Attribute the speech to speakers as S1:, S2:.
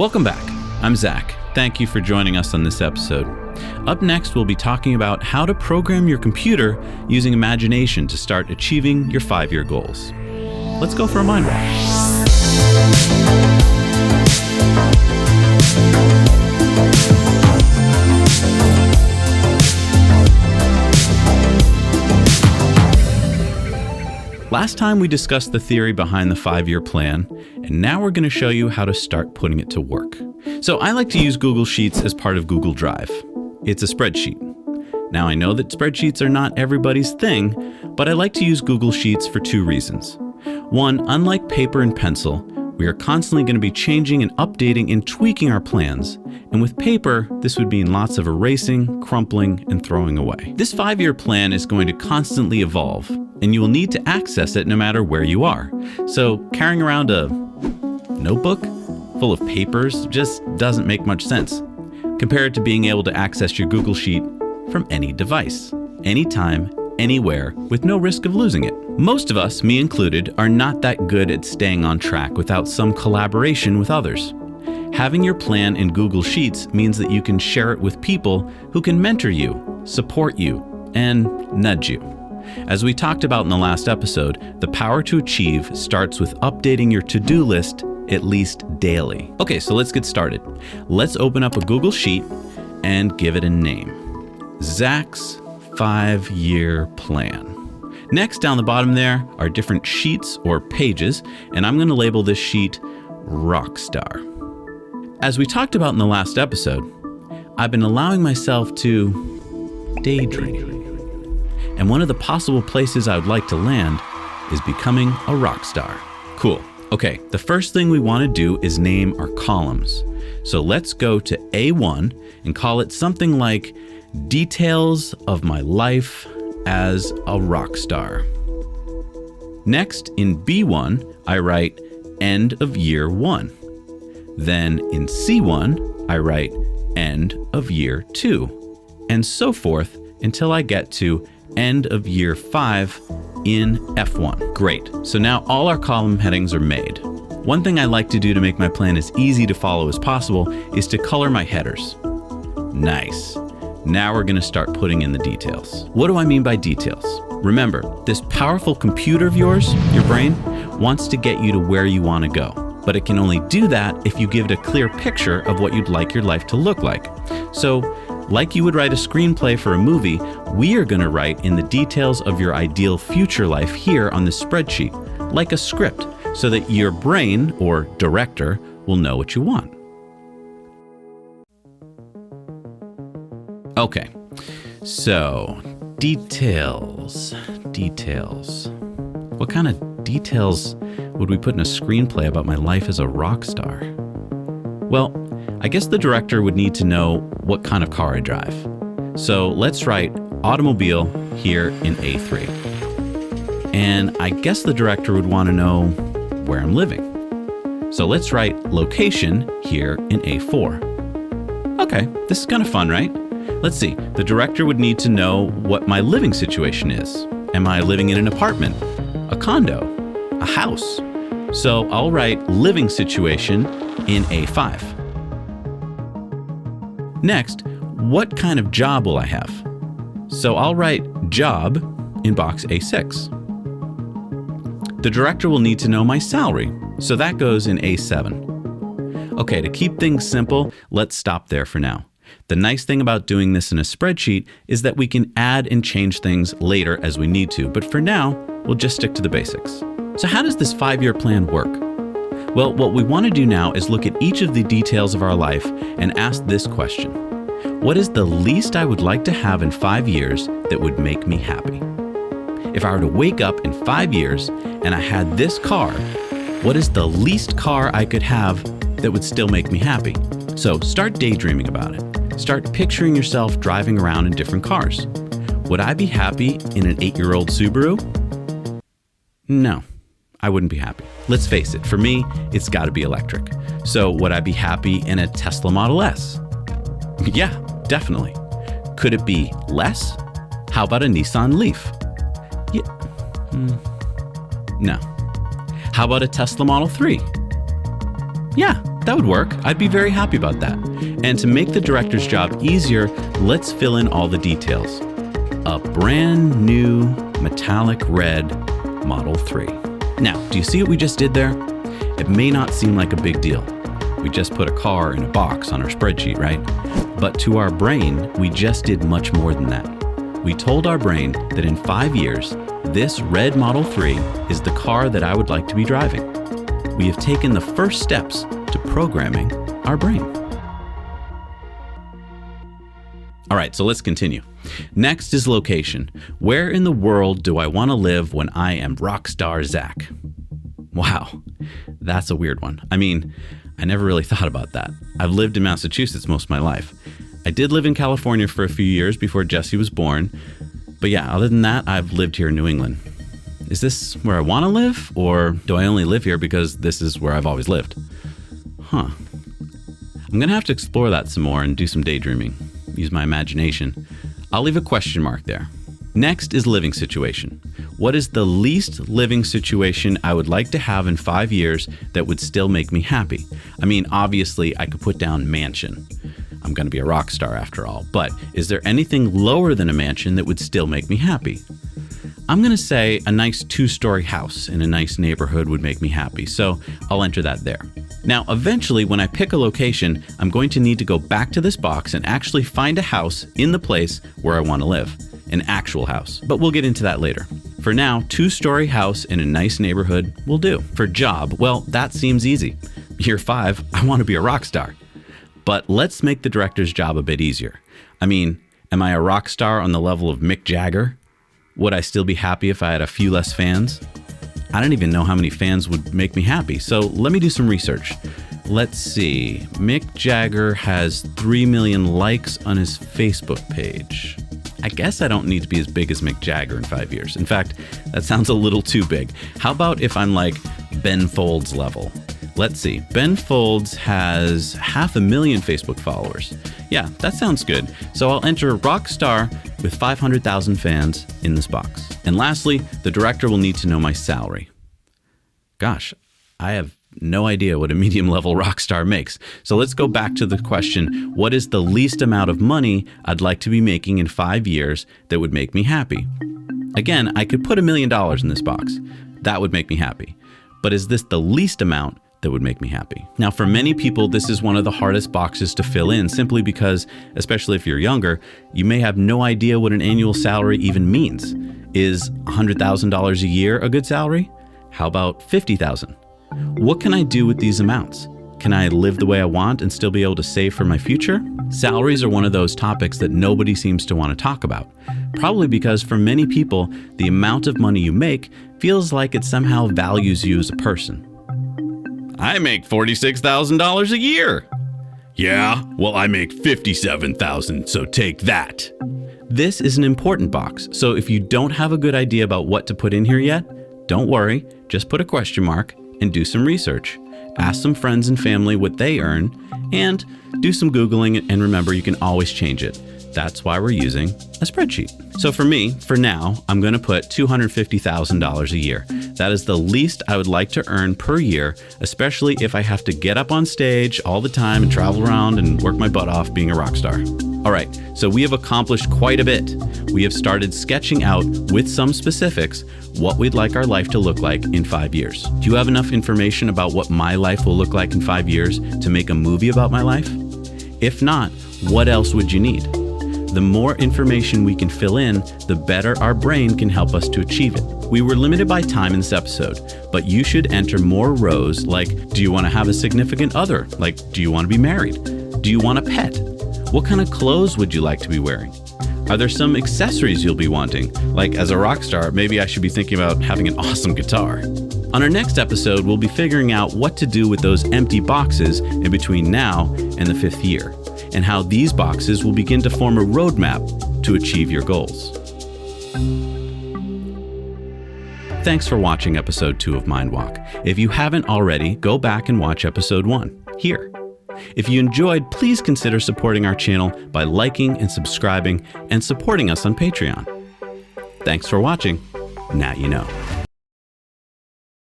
S1: Welcome back. I'm Zach. Thank you for joining us on this episode. Up next, we'll be talking about how to program your computer using imagination to start achieving your 5-year goals. Let's go for a mind walk. Last time we discussed the theory behind the 5-year plan, and now we're going to show you how to start putting it to work. So I like to use Google Sheets as part of Google Drive. It's a spreadsheet. Now I know that spreadsheets are not everybody's thing, but I like to use Google Sheets for 2 reasons. One, unlike paper and pencil, we are constantly going to be changing and updating and tweaking our plans. And with paper, this would mean lots of erasing, crumpling, and throwing away. This 5-year plan is going to constantly evolve, and you will need to access it no matter where you are. So carrying around a notebook full of papers just doesn't make much sense compared to being able to access your Google Sheet from any device, anytime, anywhere, with no risk of losing it. Most of us, me included, are not that good at staying on track without some collaboration with others. Having your plan in Google Sheets means that you can share it with people who can mentor you, support you, and nudge you. As we talked about in the last episode, the power to achieve starts with updating your to-do list at least daily. Okay, so let's get started. Let's open up a Google Sheet and give it a name. Zach's 5-year plan. Next, down the bottom there are different sheets or pages, and I'm going to label this sheet Rockstar. As we talked about in the last episode, I've been allowing myself to daydream. And one of the possible places I would like to land is becoming a rock star. Cool. Okay, the first thing we want to do is name our columns. So let's go to A1 and call it something like Details of My Life as a Rock Star. Next, in B1, I write End of Year 1. Then in C1, I write End of Year 2, and so forth until I get to End of Year 5 in F1. Great, so now all our column headings are made. One thing I like to do to make my plan as easy to follow as possible is to color my headers. Nice. Now we're going to start putting in the details. What do I mean by details? Remember, this powerful computer of yours, your brain, wants to get you to where you want to go. But it can only do that if you give it a clear picture of what you'd like your life to look like. So, like you would write a screenplay for a movie, we are going to write in the details of your ideal future life here on this spreadsheet, like a script, so that your brain, or director, will know what you want. Okay, so details. What kind of details would we put in a screenplay about my life as a rock star? Well, I guess the director would need to know what kind of car I drive. So let's write automobile here in A3. And I guess the director would want to know where I'm living. So let's write location here in A4. Okay, this is kind of fun, right? Let's see, the director would need to know what my living situation is. Am I living in an apartment, a condo, a house? So I'll write living situation in A5. Next, what kind of job will I have? So I'll write job in box A6. The director will need to know my salary, so that goes in A7. Okay, to keep things simple, let's stop there for now. The nice thing about doing this in a spreadsheet is that we can add and change things later as we need to, but for now, we'll just stick to the basics. So how does this 5-year plan work? Well, what we want to do now is look at each of the details of our life and ask this question. What is the least I would like to have in 5 years that would make me happy? If I were to wake up in 5 years and I had this car, what is the least car I could have that would still make me happy? So start daydreaming about it. Start picturing yourself driving around in different cars. Would I be happy in an 8-year-old Subaru? No, I wouldn't be happy. Let's face it, for me, it's got to be electric. So would I be happy in a Tesla Model S? Yeah, definitely. Could it be less? How about a Nissan Leaf? Yeah. No. How about a Tesla Model 3? Yeah, That would work. I'd be very happy about that. And to make the director's job easier, let's fill in all the details. A brand new metallic red Model 3. Now, do you see what we just did there? It may not seem like a big deal. We just put a car in a box on our spreadsheet, right? But to our brain, we just did much more than that. We told our brain that in 5 years, this red Model 3 is the car that I would like to be driving. We have taken the first steps to programming our brain. All right, so let's continue. Next is location. Where in the world do I want to live when I am Rockstar Zach? Wow, that's a weird one. I mean, I never really thought about that. I've lived in Massachusetts most of my life. I did live in California for a few years before Jesse was born. But yeah, other than that, I've lived here in New England. Is this where I want to live? Or do I only live here because this is where I've always lived? I'm going to have to explore that some more and do some daydreaming. Use my imagination. I'll leave a question mark there. Next is living situation. What is the least living situation I would like to have in 5 years that would still make me happy? I mean, obviously, I could put down mansion. I'm going to be a rock star after all. But is there anything lower than a mansion that would still make me happy? I'm going to say a nice 2-story house in a nice neighborhood would make me happy. So I'll enter that there. Now, eventually, when I pick a location, I'm going to need to go back to this box and actually find a house in the place where I want to live. An actual house. But we'll get into that later. For now, 2-story house in a nice neighborhood will do. For job, well, that seems easy. Year 5, I want to be a rock star. But let's make the director's job a bit easier. I mean, am I a rock star on the level of Mick Jagger? Would I still be happy if I had a few less fans? I don't even know how many fans would make me happy, so let me do some research. Let's see. Mick Jagger has 3 million likes on his Facebook page. I guess I don't need to be as big as Mick Jagger in 5 years. In fact, that sounds a little too big. How about if I'm like Ben Folds level? Let's see. Ben Folds has 500,000 Facebook followers. Yeah, that sounds good. So I'll enter rock star with 500,000 fans in this box. And lastly, the director will need to know my salary. Gosh, I have no idea what a medium level rock star makes. So let's go back to the question, what is the least amount of money I'd like to be making in 5 years that would make me happy? Again, I could put $1 million in this box. That would make me happy. But is this the least amount that would make me happy? Now, for many people, this is one of the hardest boxes to fill in simply because, especially if you're younger, you may have no idea what an annual salary even means. Is $100,000 a year a good salary? How about $50,000? What can I do with these amounts? Can I live the way I want and still be able to save for my future? Salaries are one of those topics that nobody seems to want to talk about. Probably because for many people, the amount of money you make feels like it somehow values you as a person. I make $46,000 a year. Yeah, well, I make $57,000, so take that. This is an important box, so if you don't have a good idea about what to put in here yet, don't worry, just put a question mark and do some research. Ask some friends and family what they earn, and do some Googling, and remember, you can always change it. That's why we're using a spreadsheet. So for me, for now, I'm going to put $250,000 a year. That is the least I would like to earn per year, especially if I have to get up on stage all the time and travel around and work my butt off being a rock star. All right, so we have accomplished quite a bit. We have started sketching out with some specifics what we'd like our life to look like in 5 years. Do you have enough information about what my life will look like in 5 years to make a movie about my life? If not, what else would you need? The more information we can fill in, the better our brain can help us to achieve it. We were limited by time in this episode, but you should enter more rows like, do you want to have a significant other? Like, do you want to be married? Do you want a pet? What kind of clothes would you like to be wearing? Are there some accessories you'll be wanting? Like, as a rock star, maybe I should be thinking about having an awesome guitar. On our next episode, we'll be figuring out what to do with those empty boxes in between now and the 5th year, and how these boxes will begin to form a roadmap to achieve your goals. Thanks for watching episode 2 of Mindwalk. If you haven't already, go back and watch episode 1 here. If you enjoyed, please consider supporting our channel by liking and subscribing and supporting us on Patreon. Thanks for watching. Now you know.